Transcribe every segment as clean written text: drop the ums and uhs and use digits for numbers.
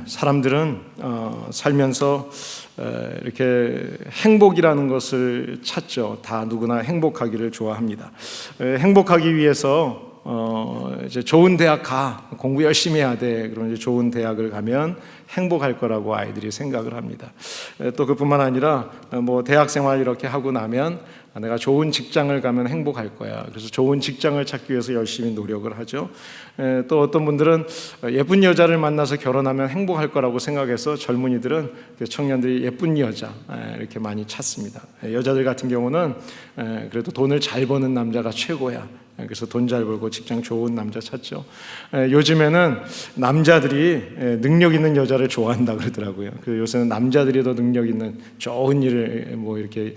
사람들은 살면서 이렇게 행복이라는 것을 찾죠. 다 누구나 행복하기를 좋아합니다. 행복하기 위해서 이제 좋은 대학 가, 공부 열심히 해야 돼. 그러면 이제 좋은 대학을 가면 행복할 거라고 아이들이 생각을 합니다. 또 그뿐만 아니라 뭐 대학 생활 이렇게 하고 나면 내가 좋은 직장을 가면 행복할 거야. 그래서 좋은 직장을 찾기 위해서 열심히 노력을 하죠. 또 어떤 분들은 예쁜 여자를 만나서 결혼하면 행복할 거라고 생각해서 젊은이들은, 청년들이 예쁜 여자 이렇게 많이 찾습니다. 여자들 같은 경우는 그래도 돈을 잘 버는 남자가 최고야. 그래서 돈 잘 벌고 직장 좋은 남자 찾죠. 요즘에는 남자들이 능력 있는 여자를 좋아한다 그러더라고요. 요새는 남자들이 더 능력 있는 좋은 일을 뭐 이렇게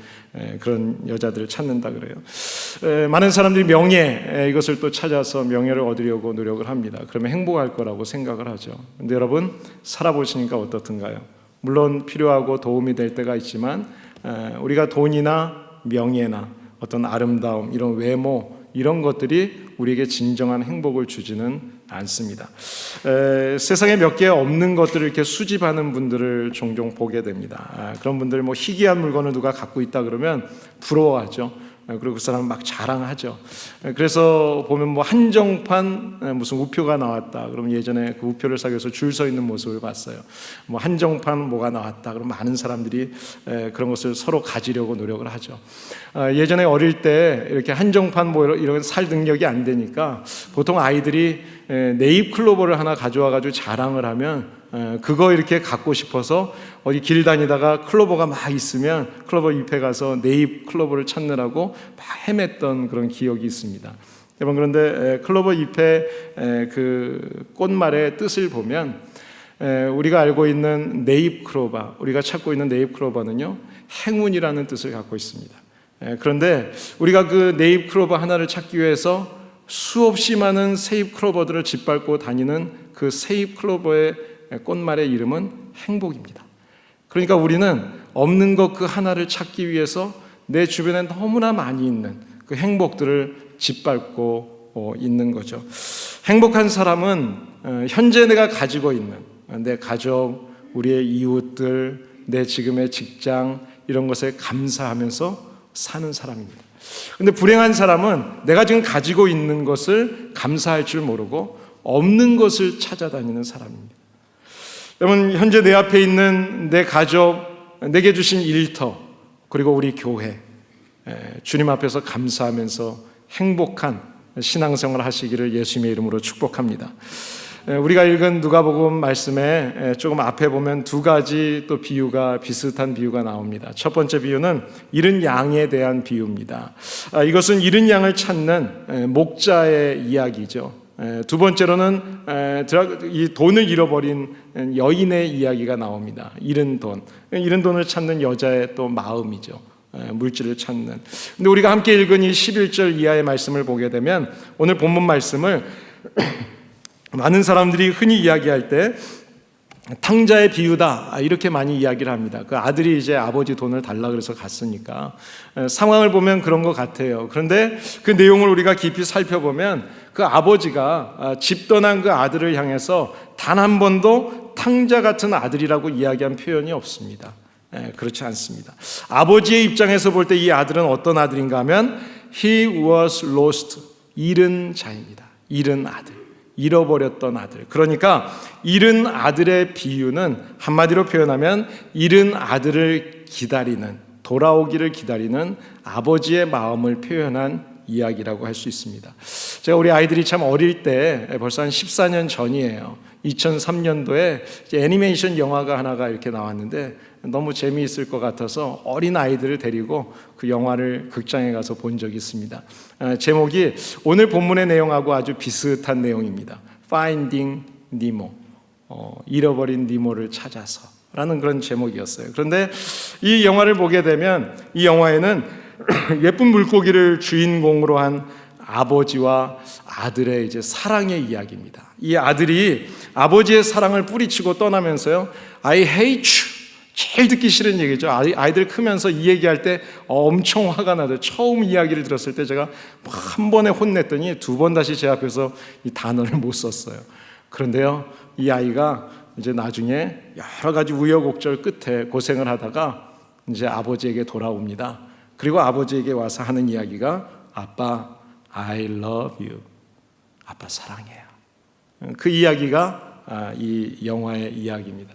그런 여자들을 찾는다 그래요. 많은 사람들이 명예, 이것을 또 찾아서 명예를 얻으려고 노력을 합니다. 그러면 행복할 거라고 생각을 하죠. 근데 여러분 살아보시니까 어떻든가요? 물론 필요하고 도움이 될 때가 있지만 우리가 돈이나 명예나 어떤 아름다움, 이런 외모, 이런 것들이 우리에게 진정한 행복을 주지는 않습니다. 세상에 몇 개 없는 것들을 이렇게 수집하는 분들을 종종 보게 됩니다. 그런 분들 뭐 희귀한 물건을 누가 갖고 있다 그러면 부러워하죠. 그리고 그 사람은 막 자랑하죠. 그래서 보면 뭐 한정판 무슨 우표가 나왔다 그러면 예전에 그 우표를 사기 위해서 줄 서 있는 모습을 봤어요. 뭐 한정판 뭐가 나왔다 그러면 많은 사람들이 그런 것을 서로 가지려고 노력을 하죠. 예전에 어릴 때 이렇게 한정판 뭐 이런 살 능력이 안 되니까 보통 아이들이 네잎 클로버를 하나 가져와 가지고 자랑을 하면 그거 이렇게 갖고 싶어서 어디 길 다니다가 클로버가 막 있으면 클로버 잎에 가서 네잎 클로버를 찾느라고 막 헤맸던 그런 기억이 있습니다. 여러분, 그런데 클로버 잎의 그 꽃말의 뜻을 보면 우리가 알고 있는 네잎 클로버, 우리가 찾고 있는 네잎 클로버는요, 행운이라는 뜻을 갖고 있습니다. 그런데 우리가 그 네잎 클로버 하나를 찾기 위해서 수없이 많은 세잎 클로버들을 짓밟고 다니는 그 세잎 클로버의 꽃말의 이름은 행복입니다. 그러니까 우리는 없는 것 그 하나를 찾기 위해서 내 주변에 너무나 많이 있는 그 행복들을 짓밟고 있는 거죠. 행복한 사람은 현재 내가 가지고 있는 내 가족, 우리의 이웃들, 내 지금의 직장, 이런 것에 감사하면서 사는 사람입니다. 근데 불행한 사람은 내가 지금 가지고 있는 것을 감사할 줄 모르고 없는 것을 찾아다니는 사람입니다. 여러분, 현재 내 앞에 있는 내 가족, 내게 주신 일터, 그리고 우리 교회, 주님 앞에서 감사하면서 행복한 신앙생활 하시기를 예수님의 이름으로 축복합니다. 우리가 읽은 누가복음 말씀에 조금 앞에 보면 두 가지 또 비유가, 비슷한 비유가 나옵니다. 첫 번째 비유는 잃은 양에 대한 비유입니다. 이것은 잃은 양을 찾는 목자의 이야기죠. 두 번째로는 이 돈을 잃어버린 여인의 이야기가 나옵니다. 잃은 돈을 찾는 여자의 또 마음이죠. 물질을 찾는. 근데 우리가 함께 읽은 이 11절 이하의 말씀을 보게 되면 오늘 본문 말씀을 많은 사람들이 흔히 이야기할 때 탕자의 비유다 이렇게 많이 이야기를 합니다. 그 아들이 이제 아버지 돈을 달라 그래서 갔으니까 상황을 보면 그런 것 같아요. 그런데 그 내용을 우리가 깊이 살펴보면 그 아버지가 집 떠난 그 아들을 향해서 단 한 번도 탕자 같은 아들이라고 이야기한 표현이 없습니다. 그렇지 않습니다. 아버지의 입장에서 볼 때 이 아들은 어떤 아들인가 하면 He was lost, 잃은 자입니다. 잃은 아들, 잃어버렸던 아들. 그러니까 잃은 아들의 비유는 한마디로 표현하면 잃은 아들을 기다리는, 돌아오기를 기다리는 아버지의 마음을 표현한 이야기라고 할 수 있습니다. 제가 우리 아이들이 참 어릴 때 벌써 한 14년 전이에요. 2003년도에 애니메이션 영화가 하나가 이렇게 나왔는데 너무 재미있을 것 같아서 어린 아이들을 데리고 그 영화를 극장에 가서 본 적이 있습니다. 제목이 오늘 본문의 내용하고 아주 비슷한 내용입니다. Finding Nemo, 잃어버린 니모를 찾아서 라는 그런 제목이었어요. 그런데 이 영화를 보게 되면 이 영화에는 예쁜 물고기를 주인공으로 한 아버지와 아들의 이제 사랑의 이야기입니다. 이 아들이 아버지의 사랑을 뿌리치고 떠나면서요, I hate you, 제일 듣기 싫은 얘기죠. 아이들 크면서 이 얘기할 때 엄청 화가 나죠. 처음 이야기를 들었을 때 제가 한 번에 혼냈더니 두 번 다시 제 앞에서 이 단어를 못 썼어요. 그런데요, 이 아이가 이제 나중에 여러 가지 우여곡절 끝에 고생을 하다가 이제 아버지에게 돌아옵니다. 그리고 아버지에게 와서 하는 이야기가 아빠, I love you. 아빠 사랑해요. 그 이야기가 이 영화의 이야기입니다.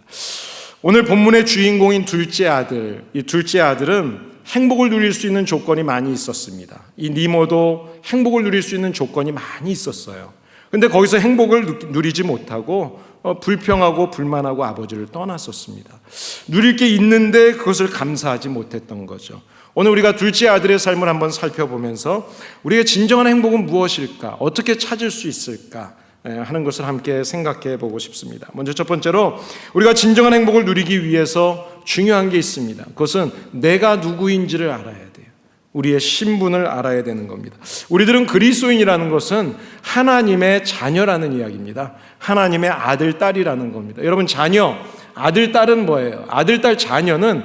오늘 본문의 주인공인 둘째 아들, 이 둘째 아들은 행복을 누릴 수 있는 조건이 많이 있었습니다. 이 니모도 행복을 누릴 수 있는 조건이 많이 있었어요. 근데 거기서 행복을 누리지 못하고 불평하고 불만하고 아버지를 떠났었습니다. 누릴 게 있는데 그것을 감사하지 못했던 거죠. 오늘 우리가 둘째 아들의 삶을 한번 살펴보면서 우리의 진정한 행복은 무엇일까? 어떻게 찾을 수 있을까? 하는 것을 함께 생각해 보고 싶습니다. 먼저 첫 번째로 우리가 진정한 행복을 누리기 위해서 중요한 게 있습니다. 그것은 내가 누구인지를 알아야 돼요. 우리의 신분을 알아야 되는 겁니다. 우리들은 그리스도인이라는 것은 하나님의 자녀라는 이야기입니다. 하나님의 아들, 딸이라는 겁니다. 여러분, 자녀, 아들, 딸은 뭐예요? 아들, 딸, 자녀는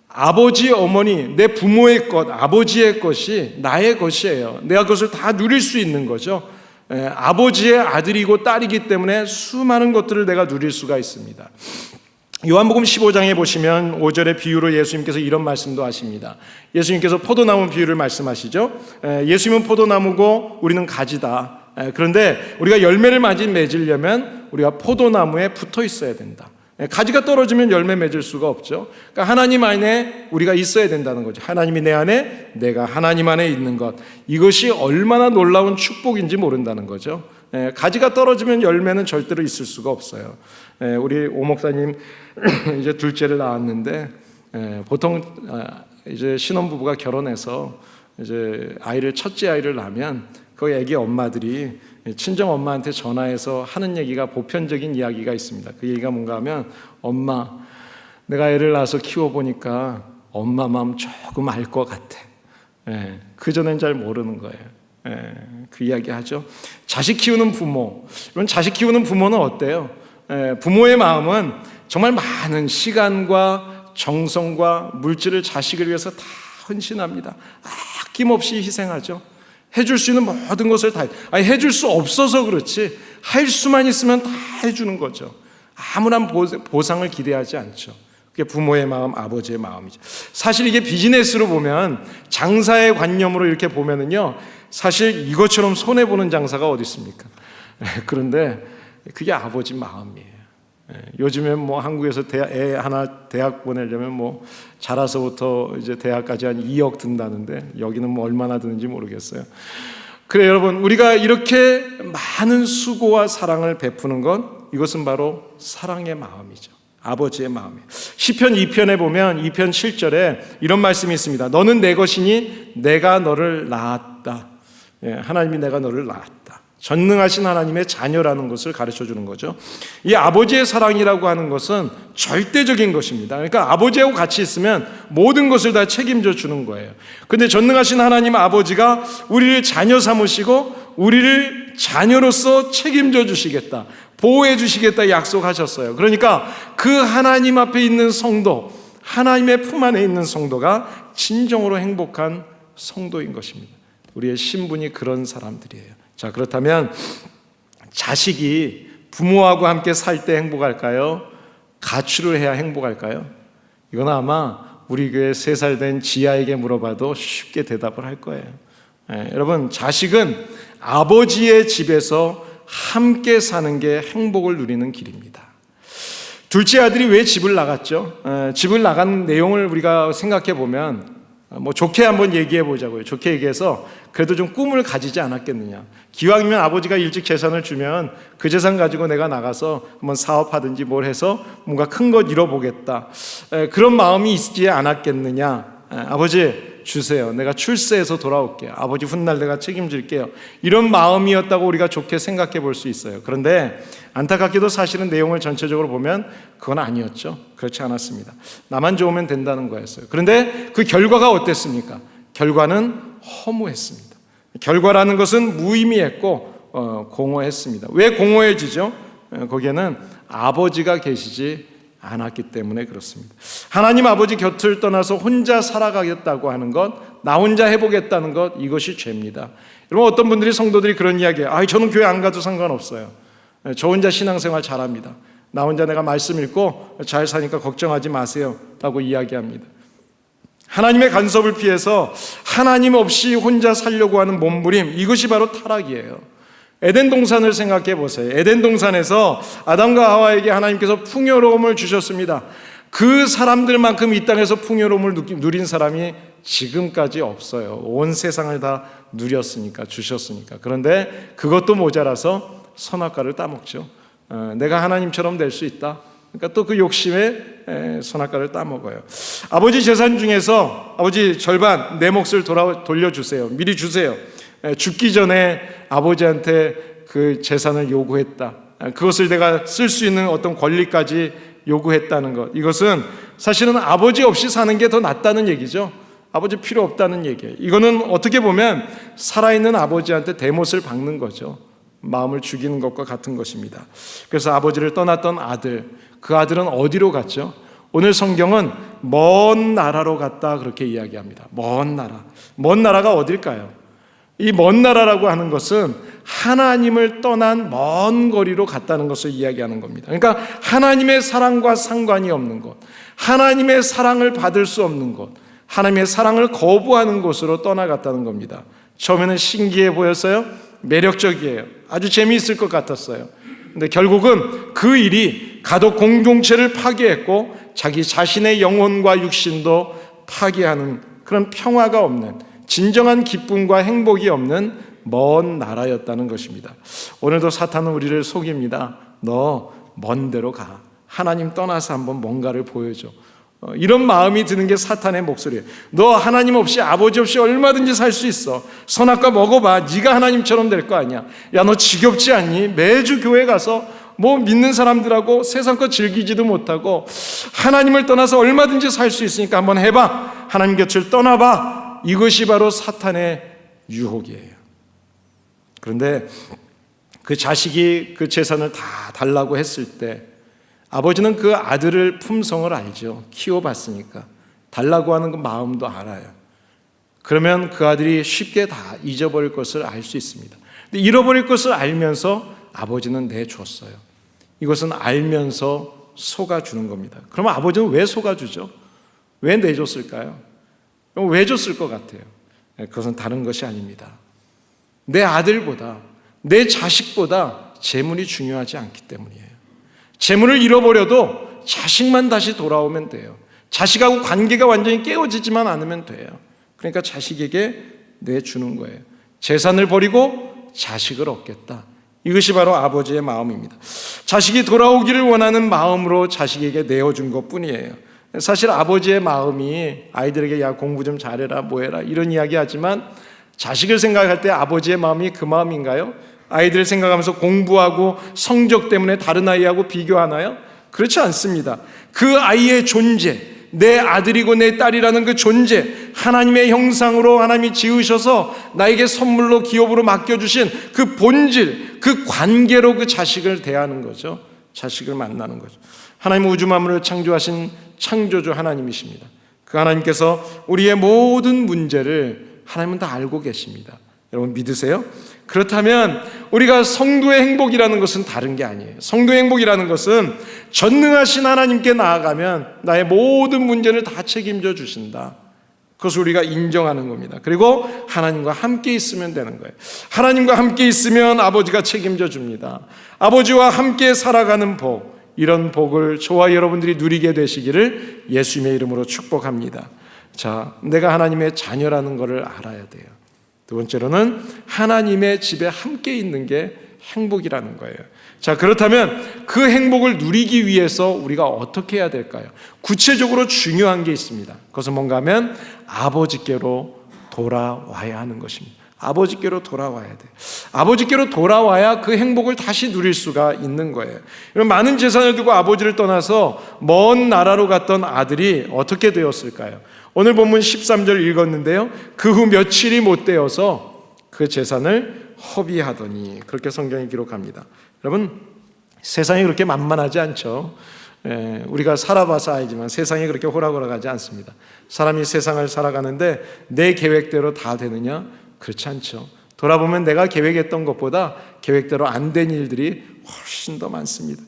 아버지, 어머니, 내 부모의 것, 아버지의 것이 나의 것이에요. 내가 그것을 다 누릴 수 있는 거죠. 아버지의 아들이고 딸이기 때문에 수많은 것들을 내가 누릴 수가 있습니다. 요한복음 15장에 보시면 5절의 비유로 예수님께서 이런 말씀도 하십니다. 예수님께서 포도나무 비유를 말씀하시죠. 예수님은 포도나무고 우리는 가지다. 그런데 우리가 열매를 많이 맺으려면 우리가 포도나무에 붙어 있어야 된다. 가지가 떨어지면 열매 맺을 수가 없죠. 그러니까 하나님 안에 우리가 있어야 된다는 거죠. 하나님이 내 안에, 내가 하나님 안에 있는 것, 이것이 얼마나 놀라운 축복인지 모른다는 거죠. 가지가 떨어지면 열매는 절대로 있을 수가 없어요. 우리 오 목사님 이제 둘째를 낳았는데 보통 이제 신혼부부가 결혼해서 이제 첫째 아이를 낳으면 그 애기 엄마들이 친정 엄마한테 전화해서 하는 얘기가 보편적인 이야기가 있습니다. 그 얘기가 뭔가 하면, 엄마, 내가 애를 낳아서 키워보니까 엄마 마음 조금 알 것 같아. 그전엔 잘 모르는 거예요. 그 이야기 하죠. 자식 키우는 부모, 이런 자식 키우는 부모는 어때요? 부모의 마음은 정말 많은 시간과 정성과 물질을 자식을 위해서 다 헌신합니다. 아낌없이 희생하죠. 해줄 수 있는 모든 것을 다 해줄 수 없어서 그렇지 할 수만 있으면 다 해주는 거죠. 아무런 보상을 기대하지 않죠. 그게 부모의 마음, 아버지의 마음이죠. 사실 이게 비즈니스로 보면, 장사의 관념으로 이렇게 보면은요, 사실 이것처럼 손해보는 장사가 어디 있습니까? 그런데 그게 아버지 마음이에요. 요즘엔 뭐 한국에서 애 하나 대학 보내려면 뭐 자라서부터 이제 대학까지 한 2억 든다는데, 여기는 뭐 얼마나 드는지 모르겠어요. 그래, 여러분, 우리가 이렇게 많은 수고와 사랑을 베푸는 건, 이것은 바로 사랑의 마음이죠. 아버지의 마음이에요. 시편 2편에 보면 2편 7절에 이런 말씀이 있습니다. 너는 내 것이니 내가 너를 낳았다. 하나님이 내가 너를 낳았다. 전능하신 하나님의 자녀라는 것을 가르쳐주는 거죠. 이 아버지의 사랑이라고 하는 것은 절대적인 것입니다. 그러니까 아버지하고 같이 있으면 모든 것을 다 책임져 주는 거예요. 그런데 전능하신 하나님 아버지가 우리를 자녀 삼으시고 우리를 자녀로서 책임져 주시겠다, 보호해 주시겠다 약속하셨어요. 그러니까 그 하나님 앞에 있는 성도, 하나님의 품 안에 있는 성도가 진정으로 행복한 성도인 것입니다. 우리의 신분이 그런 사람들이에요. 자, 그렇다면 자식이 부모하고 함께 살 때 행복할까요? 가출을 해야 행복할까요? 이건 아마 우리 교회 3살 된 지아에게 물어봐도 쉽게 대답을 할 거예요. 여러분, 자식은 아버지의 집에서 함께 사는 게 행복을 누리는 길입니다. 둘째 아들이 왜 집을 나갔죠? 집을 나간 내용을 우리가 생각해 보면 뭐 좋게 한번 얘기해 보자고요. 좋게 얘기해서 그래도 좀 꿈을 가지지 않았겠느냐. 기왕이면 아버지가 일찍 재산을 주면 그 재산 가지고 내가 나가서 한번 사업하든지 뭘 해서 뭔가 큰 것 이뤄보겠다, 그런 마음이 있지 않았겠느냐. 아버지 주세요, 내가 출세해서 돌아올게요, 아버지 훗날 내가 책임질게요, 이런 마음이었다고 우리가 좋게 생각해 볼 수 있어요. 그런데 안타깝게도 사실은 내용을 전체적으로 보면 그건 아니었죠. 그렇지 않았습니다. 나만 좋으면 된다는 거였어요. 그런데 그 결과가 어땠습니까? 결과는 허무했습니다. 결과라는 것은 무의미했고 공허했습니다. 왜 공허해지죠? 거기에는 아버지가 계시지 않았기 때문에 그렇습니다. 하나님 아버지 곁을 떠나서 혼자 살아가겠다고 하는 것, 나 혼자 해보겠다는 것, 이것이 죄입니다. 여러분, 어떤 분들이, 성도들이 그런 이야기해요. 저는 교회 안 가도 상관없어요, 저 혼자 신앙생활 잘합니다. 나 혼자 내가 말씀 읽고 잘 사니까 걱정하지 마세요 라고 이야기합니다. 하나님의 간섭을 피해서 하나님 없이 혼자 살려고 하는 몸부림, 이것이 바로 타락이에요. 에덴 동산을 생각해 보세요. 에덴 동산에서 아담과 하와에게 하나님께서 풍요로움을 주셨습니다. 그 사람들만큼 이 땅에서 풍요로움을 누린 사람이 지금까지 없어요. 온 세상을 다 누렸으니까, 주셨으니까. 그런데 그것도 모자라서 선악과를 따먹죠. 내가 하나님처럼 될 수 있다. 그러니까 또 그 욕심에 선악과를 따먹어요. 아버지 재산 중에서 아버지 절반 내 몫을 돌려주세요. 미리 주세요. 죽기 전에 아버지한테 그 재산을 요구했다. 그것을 내가 쓸 수 있는 어떤 권리까지 요구했다는 것. 이것은 사실은 아버지 없이 사는 게 더 낫다는 얘기죠. 아버지 필요 없다는 얘기예요. 이거는 어떻게 보면 살아있는 아버지한테 대못을 박는 거죠. 마음을 죽이는 것과 같은 것입니다. 그래서 아버지를 떠났던 아들, 그 아들은 어디로 갔죠? 오늘 성경은 먼 나라로 갔다 그렇게 이야기합니다. 먼 나라. 먼 나라가 어딜까요? 이 먼 나라라고 하는 것은 하나님을 떠난 먼 거리로 갔다는 것을 이야기하는 겁니다. 그러니까 하나님의 사랑과 상관이 없는 곳, 하나님의 사랑을 받을 수 없는 곳, 하나님의 사랑을 거부하는 곳으로 떠나갔다는 겁니다. 처음에는 신기해 보였어요. 매력적이에요. 아주 재미있을 것 같았어요. 근데 결국은 그 일이 가족 공동체를 파괴했고 자기 자신의 영혼과 육신도 파괴하는 그런 평화가 없는, 진정한 기쁨과 행복이 없는 먼 나라였다는 것입니다. 오늘도 사탄은 우리를 속입니다. 너 먼 데로 가. 하나님 떠나서 한번 뭔가를 보여줘. 이런 마음이 드는 게 사탄의 목소리예요. 너 하나님 없이, 아버지 없이 얼마든지 살 수 있어. 선악과 먹어봐. 네가 하나님처럼 될 거 아니야. 야, 너 지겹지 않니? 매주 교회 가서 뭐 믿는 사람들하고 세상 거 즐기지도 못하고 하나님을 떠나서 얼마든지 살 수 있으니까 한번 해봐. 하나님 곁을 떠나봐. 이것이 바로 사탄의 유혹이에요. 그런데 그 자식이 그 재산을 다 달라고 했을 때 아버지는 그 아들을 품성을 알죠. 키워봤으니까. 달라고 하는 그 마음도 알아요. 그러면 그 아들이 쉽게 다 잊어버릴 것을 알 수 있습니다. 근데 잃어버릴 것을 알면서 아버지는 내줬어요. 이것은 알면서 속아주는 겁니다. 그러면 아버지는 왜 속아주죠? 왜 내줬을까요? 왜 줬을 것 같아요? 그것은 다른 것이 아닙니다. 내 아들보다, 내 자식보다 재물이 중요하지 않기 때문이에요. 재물을 잃어버려도 자식만 다시 돌아오면 돼요. 자식하고 관계가 완전히 깨어지지만 않으면 돼요. 그러니까 자식에게 내주는 거예요. 재산을 버리고 자식을 얻겠다. 이것이 바로 아버지의 마음입니다. 자식이 돌아오기를 원하는 마음으로 자식에게 내어준 것뿐이에요. 사실 아버지의 마음이 아이들에게 야 공부 좀 잘해라 뭐해라 이런 이야기 하지만 자식을 생각할 때 아버지의 마음이 그 마음인가요? 아이들을 생각하면서 공부하고 성적 때문에 다른 아이하고 비교하나요? 그렇지 않습니다. 그 아이의 존재, 내 아들이고 내 딸이라는 그 존재, 하나님의 형상으로 하나님이 지으셔서 나에게 선물로 기업으로 맡겨주신 그 본질, 그 관계로 그 자식을 대하는 거죠. 자식을 만나는 거죠. 하나님은 우주 만물을 창조하신 창조주 하나님이십니다. 그 하나님께서 우리의 모든 문제를 하나님은 다 알고 계십니다. 여러분 믿으세요? 그렇다면 우리가 성도의 행복이라는 것은 다른 게 아니에요. 성도의 행복이라는 것은 전능하신 하나님께 나아가면 나의 모든 문제를 다 책임져 주신다. 그것을 우리가 인정하는 겁니다. 그리고 하나님과 함께 있으면 되는 거예요. 하나님과 함께 있으면 아버지가 책임져 줍니다. 아버지와 함께 살아가는 복, 이런 복을 저와 여러분들이 누리게 되시기를 예수님의 이름으로 축복합니다. 자, 내가 하나님의 자녀라는 것을 알아야 돼요. 두 번째로는 하나님의 집에 함께 있는 게 행복이라는 거예요. 자, 그렇다면 그 행복을 누리기 위해서 우리가 어떻게 해야 될까요? 구체적으로 중요한 게 있습니다. 그것은 뭔가 하면 아버지께로 돌아와야 하는 것입니다. 아버지께로 돌아와야 돼요. 아버지께로 돌아와야 그 행복을 다시 누릴 수가 있는 거예요. 많은 재산을 두고 아버지를 떠나서 먼 나라로 갔던 아들이 어떻게 되었을까요? 오늘 본문 13절 읽었는데요. 그 후 며칠이 못 되어서 그 재산을 허비하더니, 그렇게 성경이 기록합니다. 여러분, 세상이 그렇게 만만하지 않죠. 우리가 살아봐서 알지만 세상이 그렇게 호락호락하지 않습니다. 사람이 세상을 살아가는데 내 계획대로 다 되느냐? 그렇지 않죠. 돌아보면 내가 계획했던 것보다 계획대로 안 된 일들이 훨씬 더 많습니다.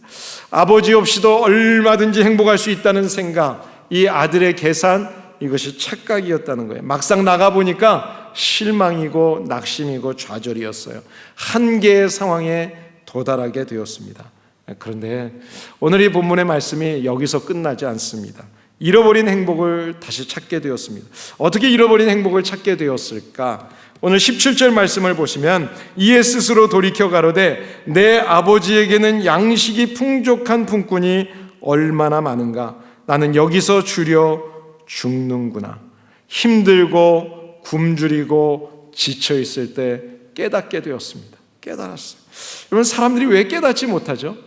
아버지 없이도 얼마든지 행복할 수 있다는 생각, 이 아들의 계산, 이것이 착각이었다는 거예요. 막상 나가보니까 실망이고 낙심이고 좌절이었어요. 한계의 상황에 도달하게 되었습니다. 그런데 오늘 이 본문의 말씀이 여기서 끝나지 않습니다. 잃어버린 행복을 다시 찾게 되었습니다. 어떻게 잃어버린 행복을 찾게 되었을까? 오늘 17절 말씀을 보시면 이에 스스로 돌이켜 가로되 내 아버지에게는 양식이 풍족한 품꾼이 얼마나 많은가. 나는 여기서 주려 죽는구나. 힘들고 굶주리고 지쳐 있을 때 깨닫게 되었습니다. 깨달았어요. 여러분, 사람들이 왜 깨닫지 못하죠?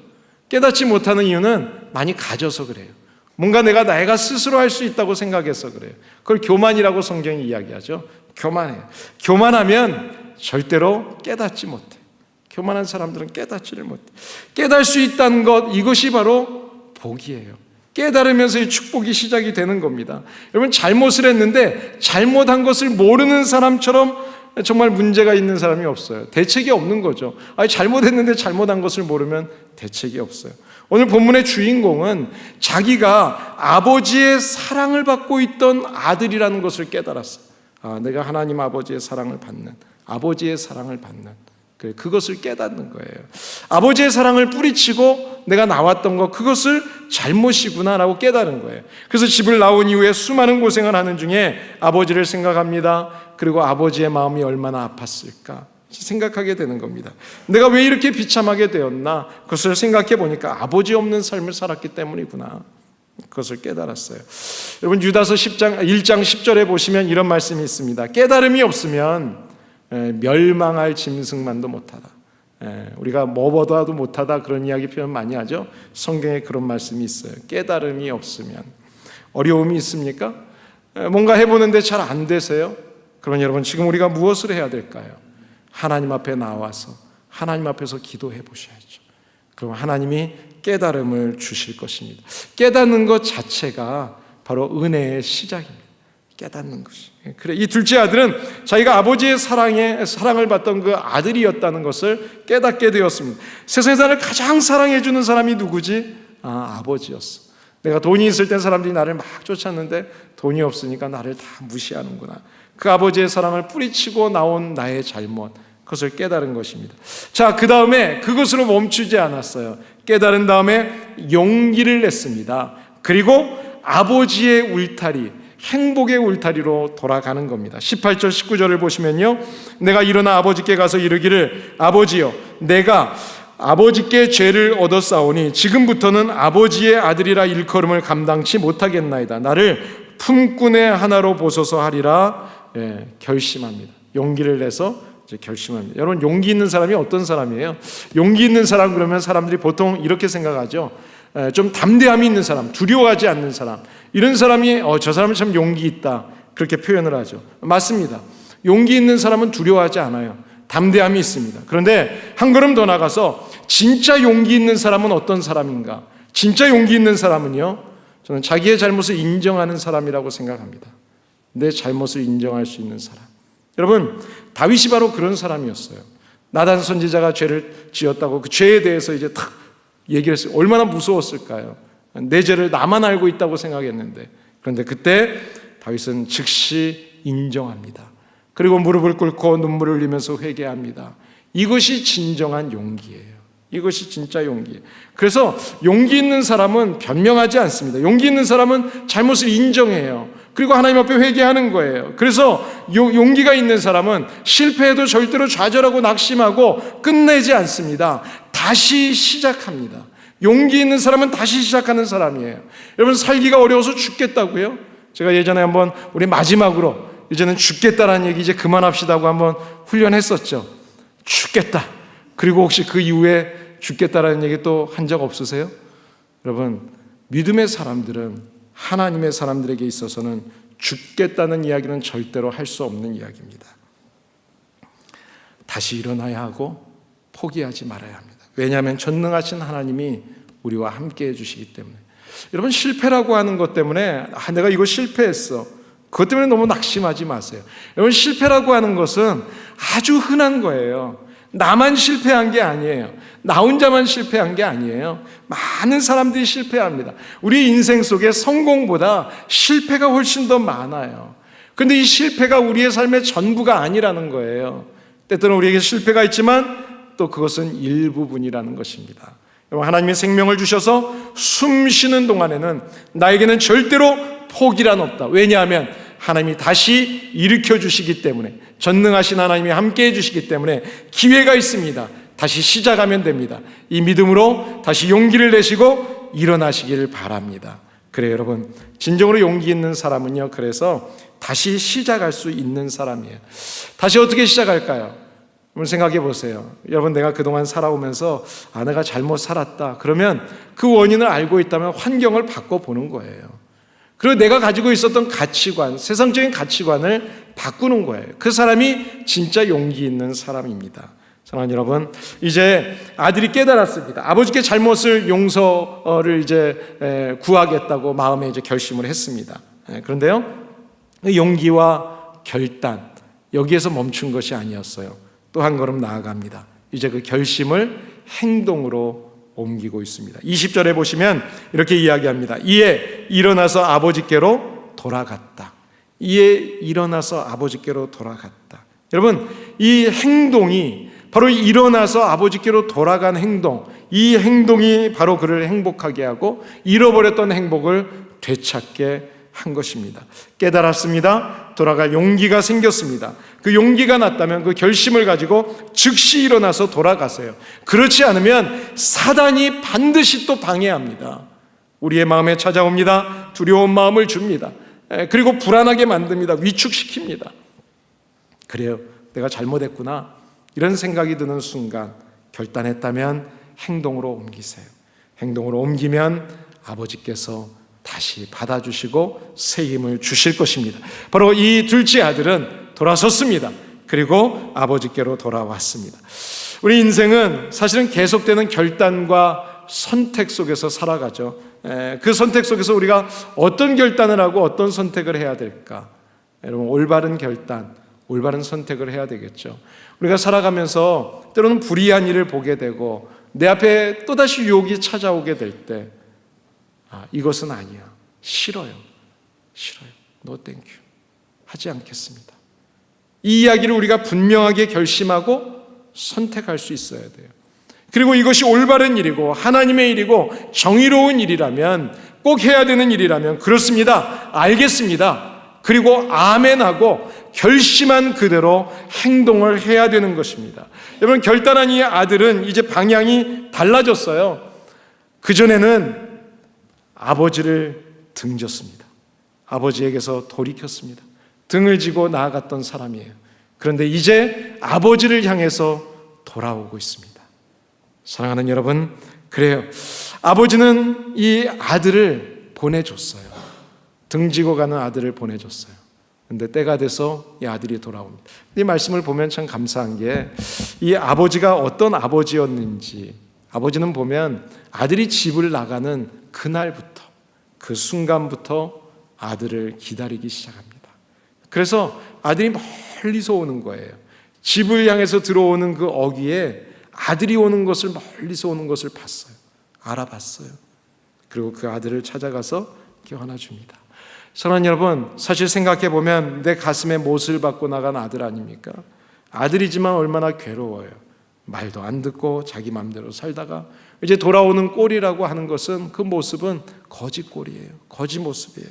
깨닫지 못하는 이유는 많이 가져서 그래요. 뭔가 내가 스스로 할 수 있다고 생각해서 그래요. 그걸 교만이라고 성경이 이야기하죠. 교만해요. 교만하면 절대로 깨닫지 못해. 교만한 사람들은 깨닫지를 못해. 깨달을 수 있다는 것, 이것이 바로 복이에요. 깨달으면서 이 축복이 시작이 되는 겁니다. 여러분, 잘못을 했는데 잘못한 것을 모르는 사람처럼 정말 문제가 있는 사람이 없어요. 대책이 없는 거죠. 잘못했는데 잘못한 것을 모르면 대책이 없어요. 오늘 본문의 주인공은 자기가 아버지의 사랑을 받고 있던 아들이라는 것을 깨달았어요. 내가 하나님 아버지의 사랑을 받는, 아버지의 사랑을 받는, 그것을 깨닫는 거예요. 아버지의 사랑을 뿌리치고 내가 나왔던 것, 그것을 잘못이구나라고 깨달은 거예요. 그래서 집을 나온 이후에 수많은 고생을 하는 중에 아버지를 생각합니다. 그리고 아버지의 마음이 얼마나 아팠을까 생각하게 되는 겁니다. 내가 왜 이렇게 비참하게 되었나? 그것을 생각해 보니까 아버지 없는 삶을 살았기 때문이구나. 그것을 깨달았어요. 여러분, 유다서 1장 10절에 보시면 이런 말씀이 있습니다. 깨달음이 없으면 멸망할 짐승만도 못하다. 우리가 뭐보다도 못하다, 그런 이야기 표현 많이 하죠. 성경에 그런 말씀이 있어요. 깨달음이 없으면. 어려움이 있습니까? 뭔가 해보는데 잘 안 되세요? 그러면 여러분, 지금 우리가 무엇을 해야 될까요? 하나님 앞에 나와서 하나님 앞에서 기도해 보셔야죠. 그럼 하나님이 깨달음을 주실 것입니다. 깨닫는 것 자체가 바로 은혜의 시작입니다. 깨닫는 것이. 그래, 이 둘째 아들은 자기가 아버지의 사랑을 받던 그 아들이었다는 것을 깨닫게 되었습니다. 세상에서 나를 가장 사랑해주는 사람이 누구지? 아버지였어. 내가 돈이 있을 때 사람들이 나를 막 쫓았는데 돈이 없으니까 나를 다 무시하는구나. 그 아버지의 사랑을 뿌리치고 나온 나의 잘못, 그것을 깨달은 것입니다. 자, 그 다음에 그것으로 멈추지 않았어요. 깨달은 다음에 용기를 냈습니다. 그리고 아버지의 울타리, 행복의 울타리로 돌아가는 겁니다. 18절 19절을 보시면요, 내가 일어나 아버지께 가서 이르기를 아버지여, 내가 아버지께 죄를 얻었사오니 지금부터는 아버지의 아들이라 일컬음을 감당치 못하겠나이다. 나를 품꾼의 하나로 보소서 하리라. 결심합니다. 용기를 내서 이제 결심합니다. 여러분, 용기 있는 사람이 어떤 사람이에요? 용기 있는 사람 그러면 사람들이 보통 이렇게 생각하죠. 좀 담대함이 있는 사람, 두려워하지 않는 사람, 이런 사람이 저 사람은 참 용기 있다, 그렇게 표현을 하죠. 맞습니다. 용기 있는 사람은 두려워하지 않아요. 담대함이 있습니다. 그런데 한 걸음 더 나가서 진짜 용기 있는 사람은 어떤 사람인가? 진짜 용기 있는 사람은요, 저는 자기의 잘못을 인정하는 사람이라고 생각합니다. 내 잘못을 인정할 수 있는 사람. 여러분, 다윗이 바로 그런 사람이었어요. 나단 선지자가 죄를 지었다고 그 죄에 대해서 이제 탁 얘기를 했어요. 얼마나 무서웠을까요? 내 죄를 나만 알고 있다고 생각했는데, 그런데 그때 다윗은 즉시 인정합니다. 그리고 무릎을 꿇고 눈물을 흘리면서 회개합니다. 이것이 진정한 용기예요. 이것이 진짜 용기예요. 그래서 용기 있는 사람은 변명하지 않습니다. 용기 있는 사람은 잘못을 인정해요. 그리고 하나님 앞에 회개하는 거예요. 그래서 용기가 있는 사람은 실패해도 절대로 좌절하고 낙심하고 끝내지 않습니다. 다시 시작합니다. 용기 있는 사람은 다시 시작하는 사람이에요. 여러분, 살기가 어려워서 죽겠다고요? 제가 예전에 한번 우리 마지막으로 이제는 죽겠다라는 얘기 이제 그만합시다고 한번 훈련했었죠. 죽겠다. 그리고 혹시 그 이후에 죽겠다라는 얘기 또 한 적 없으세요? 여러분, 믿음의 사람들은, 하나님의 사람들에게 있어서는 죽겠다는 이야기는 절대로 할 수 없는 이야기입니다. 다시 일어나야 하고 포기하지 말아야 합니다. 왜냐하면 전능하신 하나님이 우리와 함께 해주시기 때문에. 여러분, 실패라고 하는 것 때문에 내가 이거 실패했어, 그것 때문에 너무 낙심하지 마세요. 여러분, 실패라고 하는 것은 아주 흔한 거예요. 나만 실패한 게 아니에요. 나 혼자만 실패한 게 아니에요. 많은 사람들이 실패합니다. 우리 인생 속에 성공보다 실패가 훨씬 더 많아요. 그런데 이 실패가 우리의 삶의 전부가 아니라는 거예요. 때때로 우리에게 실패가 있지만 또 그것은 일부분이라는 것입니다. 하나님의 생명을 주셔서 숨 쉬는 동안에는 나에게는 절대로 포기란 없다. 왜냐하면 하나님이 다시 일으켜 주시기 때문에, 전능하신 하나님이 함께 해주시기 때문에 기회가 있습니다. 다시 시작하면 됩니다. 이 믿음으로 다시 용기를 내시고 일어나시길 바랍니다. 그래요, 여러분. 진정으로 용기 있는 사람은요, 그래서 다시 시작할 수 있는 사람이에요. 다시 어떻게 시작할까요? 한번 생각해 보세요. 여러분, 내가 그동안 살아오면서 내가 잘못 살았다. 그러면 그 원인을 알고 있다면 환경을 바꿔보는 거예요. 그리고 내가 가지고 있었던 가치관, 세상적인 가치관을 바꾸는 거예요. 그 사람이 진짜 용기 있는 사람입니다. 사랑하는 여러분, 이제 아들이 깨달았습니다. 아버지께 잘못을 용서를 이제 구하겠다고 마음에 이제 결심을 했습니다. 그런데요, 용기와 결단, 여기에서 멈춘 것이 아니었어요. 또 한 걸음 나아갑니다. 이제 그 결심을 행동으로 옮기고 있습니다. 20절에 보시면 이렇게 이야기합니다. 이에 일어나서 아버지께로 돌아갔다. 이에 일어나서 아버지께로 돌아갔다. 여러분, 이 행동이 바로 일어나서 아버지께로 돌아간 행동, 이 행동이 바로 그를 행복하게 하고 잃어버렸던 행복을 되찾게 한 것입니다. 깨달았습니다. 돌아갈 용기가 생겼습니다. 그 용기가 났다면 그 결심을 가지고 즉시 일어나서 돌아가세요. 그렇지 않으면 사단이 반드시 또 방해합니다. 우리의 마음에 찾아옵니다. 두려운 마음을 줍니다. 그리고 불안하게 만듭니다. 위축시킵니다. 그래요, 내가 잘못했구나, 이런 생각이 드는 순간 결단했다면 행동으로 옮기세요. 행동으로 옮기면 아버지께서 다시 받아주시고 새 힘을 주실 것입니다. 바로 이 둘째 아들은 돌아섰습니다. 그리고 아버지께로 돌아왔습니다. 우리 인생은 사실은 계속되는 결단과 선택 속에서 살아가죠. 그 선택 속에서 우리가 어떤 결단을 하고 어떤 선택을 해야 될까? 여러분, 올바른 결단, 올바른 선택을 해야 되겠죠. 우리가 살아가면서 때로는 불의한 일을 보게 되고 내 앞에 또다시 유혹이 찾아오게 될 때, 이것은 아니야, 싫어요, no thank you, 하지 않겠습니다. 이 이야기를 우리가 분명하게 결심하고 선택할 수 있어야 돼요. 그리고 이것이 올바른 일이고 하나님의 일이고 정의로운 일이라면, 꼭 해야 되는 일이라면, 그렇습니다, 알겠습니다, 그리고 아멘하고 결심한 그대로 행동을 해야 되는 것입니다. 여러분, 결단한 이 아들은 이제 방향이 달라졌어요. 그전에는 아버지를 등졌습니다. 아버지에게서 돌이켰습니다. 등을 지고 나아갔던 사람이에요. 그런데 이제 아버지를 향해서 돌아오고 있습니다. 사랑하는 여러분, 그래요, 아버지는 이 아들을 보내줬어요. 등지고 가는 아들을 보내줬어요. 그런데 때가 돼서 이 아들이 돌아옵니다. 이 말씀을 보면 참 감사한 게, 이 아버지가 어떤 아버지였는지, 아버지는 보면 아들이 집을 나가는 그날부터, 그 순간부터 아들을 기다리기 시작합니다. 그래서 아들이 멀리서 오는 거예요. 집을 향해서 들어오는 그 어귀에 아들이 오는 것을, 멀리서 오는 것을 봤어요. 알아봤어요. 그리고 그 아들을 찾아가서 껴안아줍니다. 사랑하는 여러분, 사실 생각해보면 내 가슴에 못을 받고 나간 아들 아닙니까? 아들이지만 얼마나 괴로워요. 말도 안 듣고 자기 마음대로 살다가 이제 돌아오는 꼴이라고 하는 것은, 그 모습은 거짓 꼴이에요. 거짓 모습이에요.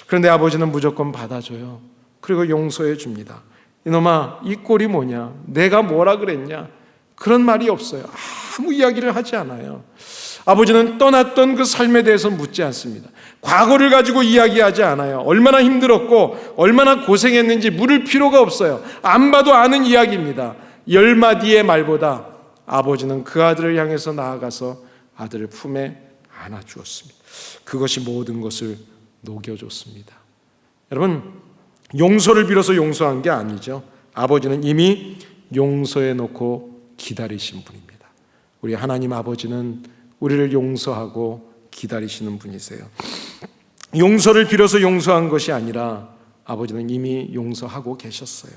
그런데 아버지는 무조건 받아줘요. 그리고 용서해 줍니다. 이놈아, 이 꼴이 뭐냐? 내가 뭐라 그랬냐? 그런 말이 없어요. 아무 이야기를 하지 않아요. 아버지는 떠났던 그 삶에 대해서 묻지 않습니다. 과거를 가지고 이야기하지 않아요. 얼마나 힘들었고 얼마나 고생했는지 물을 필요가 없어요. 안 봐도 아는 이야기입니다. 10마디의 말보다 아버지는 그 아들을 향해서 나아가서 아들을 품에 안아주었습니다. 그것이 모든 것을 녹여줬습니다. 여러분, 용서를 빌어서 용서한 게 아니죠. 아버지는 이미 용서해 놓고 기다리신 분입니다. 우리 하나님 아버지는 우리를 용서하고 기다리시는 분이세요. 용서를 빌어서 용서한 것이 아니라 아버지는 이미 용서하고 계셨어요.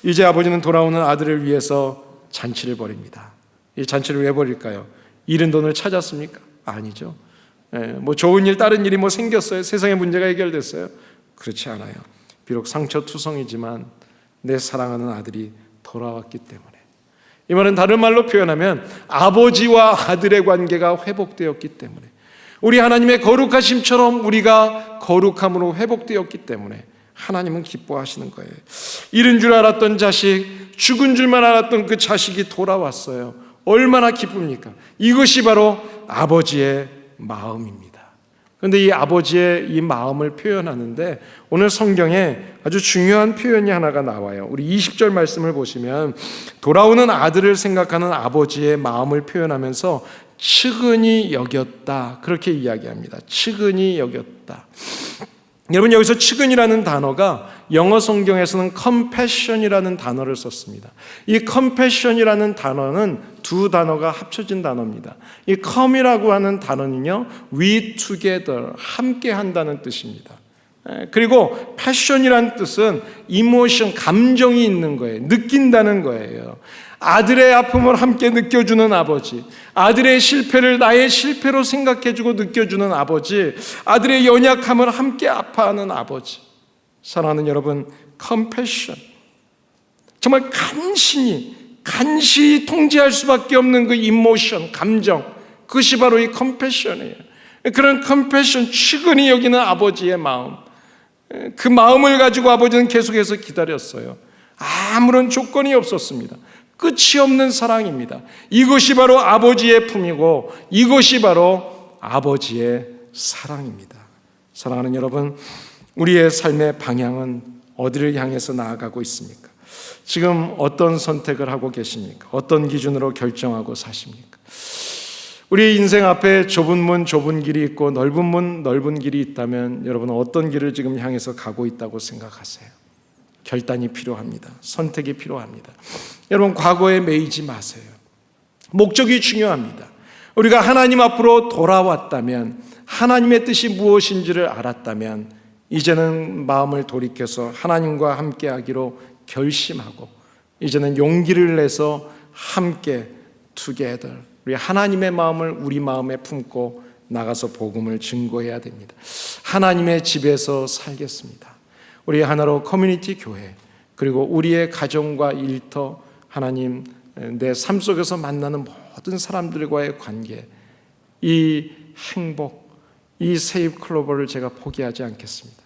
이제 아버지는 돌아오는 아들을 위해서 잔치를 벌입니다. 이 잔치를 왜 벌일까요? 잃은 돈을 찾았습니까? 아니죠. 뭐 좋은 일, 다른 일이 뭐 생겼어요? 세상의 문제가 해결됐어요? 그렇지 않아요. 비록 상처투성이지만 내 사랑하는 아들이 돌아왔기 때문에. 이 말은 다른 말로 표현하면 아버지와 아들의 관계가 회복되었기 때문에, 우리 하나님의 거룩하심처럼 우리가 거룩함으로 회복되었기 때문에 하나님은 기뻐하시는 거예요. 잃은 줄 알았던 자식, 죽은 줄만 알았던 그 자식이 돌아왔어요. 얼마나 기쁩니까? 이것이 바로 아버지의 마음입니다. 그런데 이 아버지의 이 마음을 표현하는데 오늘 성경에 아주 중요한 표현이 하나가 나와요. 우리 20절 말씀을 보시면 돌아오는 아들을 생각하는 아버지의 마음을 표현하면서 측은히 여겼다, 그렇게 이야기합니다. 측은히 여겼다. 여러분, 여기서 측은이라는 단어가 영어 성경에서는 compassion이라는 단어를 썼습니다. 이 compassion이라는 단어는 두 단어가 합쳐진 단어입니다. 이 come이라고 하는 단어는요, we together, 함께 한다는 뜻입니다. 그리고 passion이라는 뜻은 emotion, 감정이 있는 거예요. 느낀다는 거예요. 아들의 아픔을 함께 느껴주는 아버지, 아들의 실패를 나의 실패로 생각해주고 느껴주는 아버지, 아들의 연약함을 함께 아파하는 아버지. 사랑하는 여러분, 컴패션, 정말 간신히 통제할 수밖에 없는 그 이모션, 감정, 그것이 바로 이 컴패션이에요. 그런 컴패션, 측은히 여기는 아버지의 마음, 그 마음을 가지고 아버지는 계속해서 기다렸어요. 아무런 조건이 없었습니다. 끝이 없는 사랑입니다. 이것이 바로 아버지의 품이고 이것이 바로 아버지의 사랑입니다. 사랑하는 여러분, 우리의 삶의 방향은 어디를 향해서 나아가고 있습니까? 지금 어떤 선택을 하고 계십니까? 어떤 기준으로 결정하고 사십니까? 우리 인생 앞에 좁은 문, 좁은 길이 있고 넓은 문, 넓은 길이 있다면 여러분은 어떤 길을 지금 향해서 가고 있다고 생각하세요? 결단이 필요합니다. 선택이 필요합니다. 여러분, 과거에 매이지 마세요. 목적이 중요합니다. 우리가 하나님 앞으로 돌아왔다면, 하나님의 뜻이 무엇인지를 알았다면 이제는 마음을 돌이켜서 하나님과 함께하기로 결심하고 이제는 용기를 내서 함께 together, 우리 하나님의 마음을 우리 마음에 품고 나가서 복음을 증거해야 됩니다. 하나님의 집에서 살겠습니다. 우리 하나로 커뮤니티 교회, 그리고 우리의 가정과 일터, 하나님 내 삶 속에서 만나는 모든 사람들과의 관계, 이 행복, 이 세입 클로버를 제가 포기하지 않겠습니다.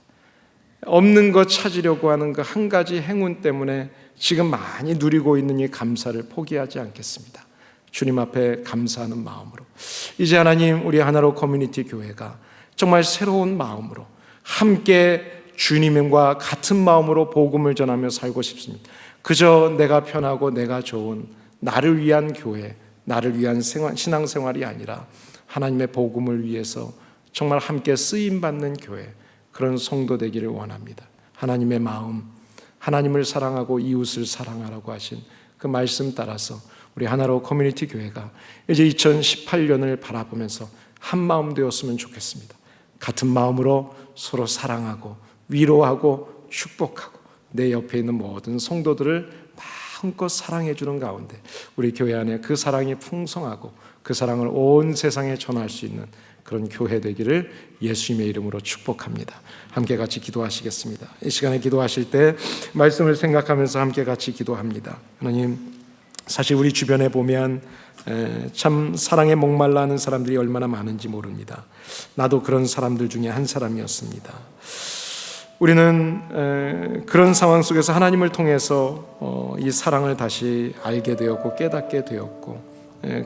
없는 것 찾으려고 하는 그 한 가지 행운 때문에 지금 많이 누리고 있는 이 감사를 포기하지 않겠습니다. 주님 앞에 감사하는 마음으로 이제 하나님, 우리 하나로 커뮤니티 교회가 정말 새로운 마음으로 함께 주님과 같은 마음으로 복음을 전하며 살고 싶습니다. 그저 내가 편하고 내가 좋은 나를 위한 교회, 나를 위한 신앙생활이 아니라 하나님의 복음을 위해서 정말 함께 쓰임받는 교회, 그런 성도 되기를 원합니다. 하나님의 마음, 하나님을 사랑하고 이웃을 사랑하라고 하신 그 말씀 따라서 우리 하나로 커뮤니티 교회가 이제 2018년을 바라보면서 한 마음 되었으면 좋겠습니다. 같은 마음으로 서로 사랑하고 위로하고 축복하고 내 옆에 있는 모든 성도들을 마음껏 사랑해 주는 가운데 우리 교회 안에 그 사랑이 풍성하고 그 사랑을 온 세상에 전할 수 있는 그런 교회 되기를 예수님의 이름으로 축복합니다. 함께 같이 기도하시겠습니다. 이 시간에 기도하실 때 말씀을 생각하면서 함께 같이 기도합니다. 하나님, 사실 우리 주변에 보면 참 사랑에 목말라 하는 사람들이 얼마나 많은지 모릅니다. 나도 그런 사람들 중에 한 사람이었습니다. 우리는 그런 상황 속에서 하나님을 통해서 이 사랑을 다시 알게 되었고 깨닫게 되었고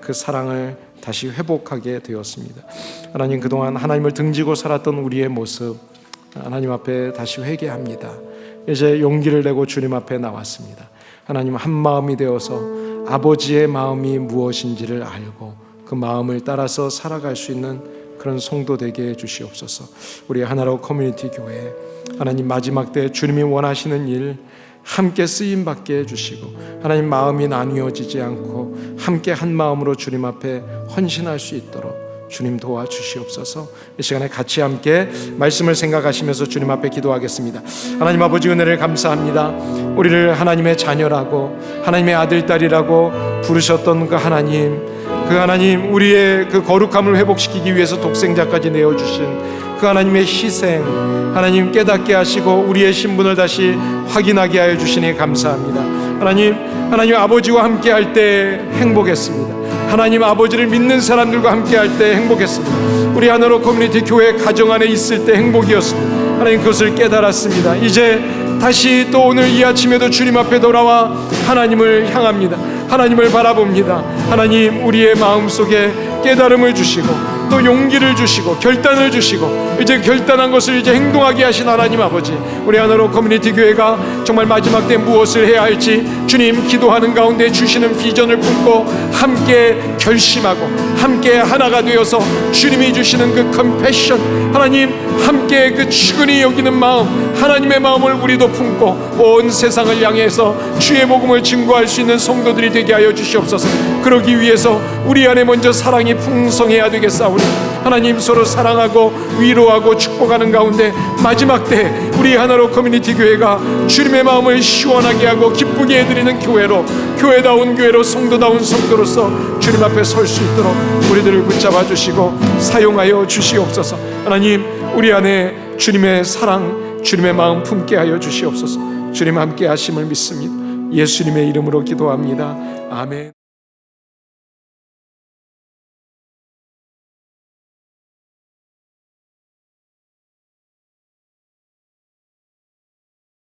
그 사랑을 다시 회복하게 되었습니다. 하나님, 그동안 하나님을 등지고 살았던 우리의 모습 하나님 앞에 다시 회개합니다. 이제 용기를 내고 주님 앞에 나왔습니다. 하나님, 한 마음이 되어서 아버지의 마음이 무엇인지를 알고 그 마음을 따라서 살아갈 수 있는 그런 성도 되게 해주시옵소서. 우리 하나로 커뮤니티 교회, 하나님 마지막 때 주님이 원하시는 일 함께 쓰임받게 해주시고 하나님 마음이 나뉘어지지 않고 함께 한 마음으로 주님 앞에 헌신할 수 있도록 주님 도와주시옵소서. 이 시간에 같이 함께 말씀을 생각하시면서 주님 앞에 기도하겠습니다. 하나님 아버지, 은혜를 감사합니다. 우리를 하나님의 자녀라고, 하나님의 아들, 딸이라고 부르셨던 그 하나님, 우리의 그 거룩함을 회복시키기 위해서 독생자까지 내어주신 그 하나님의 희생, 하나님 깨닫게 하시고 우리의 신분을 다시 확인하게 하여 주시니 감사합니다. 하나님 아버지와 함께 할 때 행복했습니다. 하나님 아버지를 믿는 사람들과 함께 할 때 행복했습니다. 우리 하나로 커뮤니티 교회 가정 안에 있을 때 행복이었습니다. 하나님, 그것을 깨달았습니다. 이제 다시 또 오늘 이 아침에도 주님 앞에 돌아와 하나님을 향합니다. 하나님을 바라봅니다. 하나님, 우리의 마음속에 깨달음을 주시고 또 용기를 주시고 결단을 주시고 이제 결단한 것을 이제 행동하게 하신 하나님 아버지, 우리 하나로 커뮤니티 교회가 정말 마지막 때 무엇을 해야 할지 주님 기도하는 가운데 주시는 비전을 품고 함께 결심하고 함께 하나가 되어서 주님이 주시는 그 컴패션, 하나님 함께 그 측은히 여기는 마음, 하나님의 마음을 우리도 품고 온 세상을 향해서 주의 복음을 증거할 수 있는 성도들이 되게 하여 주시옵소서. 그러기 위해서 우리 안에 먼저 사랑이 풍성해야 되겠사오니 하나님, 서로 사랑하고 위로하고 축복하는 가운데 마지막 때 우리 하나로 커뮤니티 교회가 주님의 마음을 시원하게 하고 기쁘게 해드리는 교회로, 교회다운 교회로, 성도다운 성도로서 주님 앞에 설 수 있도록 우리들을 붙잡아 주시고 사용하여 주시옵소서. 하나님, 우리 안에 주님의 사랑, 주님의 마음 품게 하여 주시옵소서. 주님 함께 하심을 믿습니다. 예수님의 이름으로 기도합니다. 아멘.